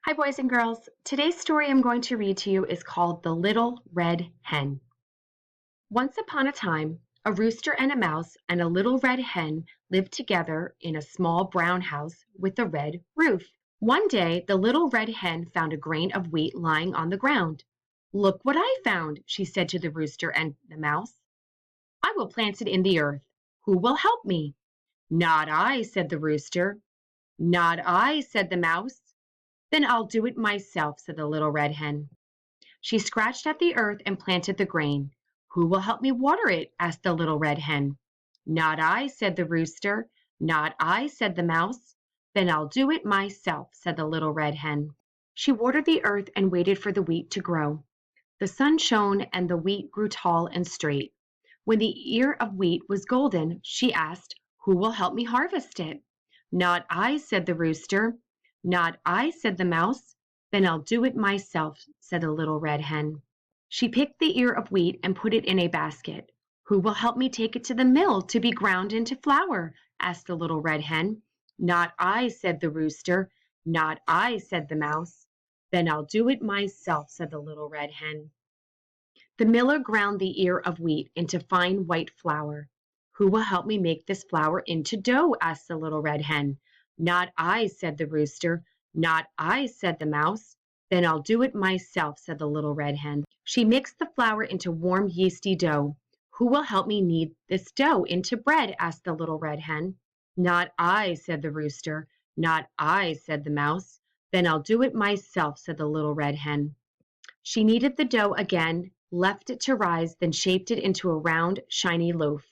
Hi, boys and girls. Today's story I'm going to read to you is called The Little Red Hen. Once upon a time, a rooster and a mouse and a little red hen lived together in a small brown house with a red roof. One day, the little red hen found a grain of wheat lying on the ground. "Look what I found," she said to the rooster and the mouse. "I will plant it in the earth. Who will help me?" "Not I," said the rooster. "Not I," said the mouse. "Then I'll do it myself," said the little red hen. She scratched at the earth and planted the grain. "Who will help me water it?" asked the little red hen. "Not I," said the rooster. "Not I," said the mouse. "Then I'll do it myself," said the little red hen. She watered the earth and waited for the wheat to grow. The sun shone and the wheat grew tall and straight. When the ear of wheat was golden, she asked, "Who will help me harvest it?" "Not I," said the rooster. "Not I," said the mouse. "Then I'll do it myself," said the little red hen. She picked the ear of wheat and put it in a basket. "Who will help me take it to the mill to be ground into flour?" asked the little red hen. "Not I," said the rooster. "Not I," said the mouse. "Then I'll do it myself," said the little red hen. The miller ground the ear of wheat into fine white flour. "Who will help me make this flour into dough?" asked the little red hen. "Not I," said the rooster. "Not I," said the mouse. "Then I'll do it myself," said the little red hen. She mixed the flour into warm yeasty dough. "Who will help me knead this dough into bread?" asked the little red hen. "Not I," said the rooster. "Not I," said the mouse. "Then I'll do it myself," said the little red hen. She kneaded the dough again, left it to rise, then shaped it into a round, shiny loaf.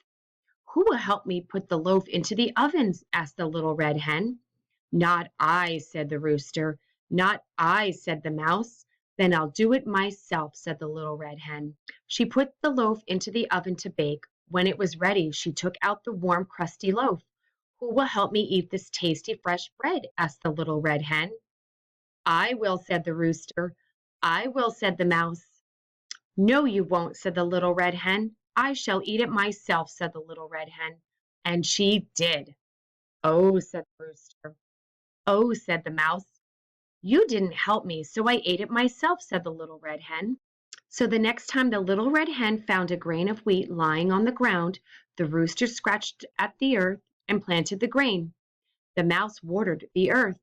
"Who will help me put the loaf into the ovens?" asked the little red hen. "Not I," said the rooster. "Not I," said the mouse. "Then I'll do it myself," said the little red hen. She put the loaf into the oven to bake. When it was ready, she took out the warm, crusty loaf. "Who will help me eat this tasty, fresh bread?" asked the little red hen. "I will," said the rooster. "I will," said the mouse. "No, you won't," said the little red hen. "I shall eat it myself," said the little red hen. And she did. "Oh," said the rooster. "Oh," said the mouse. "You didn't help me, so I ate it myself," said the little red hen. So the next time the little red hen found a grain of wheat lying on the ground, the rooster scratched at the earth and planted the grain. The mouse watered the earth.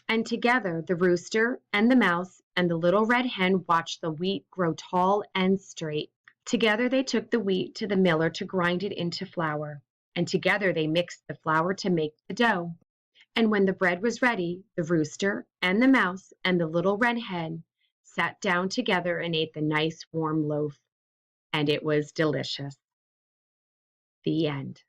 And together the rooster and the mouse and the little red hen watched the wheat grow tall and straight. Together they took the wheat to the miller to grind it into flour. And together they mixed the flour to make the dough. And when the bread was ready, the rooster and the mouse and the little red hen sat down together and ate the nice warm loaf. And it was delicious. The end.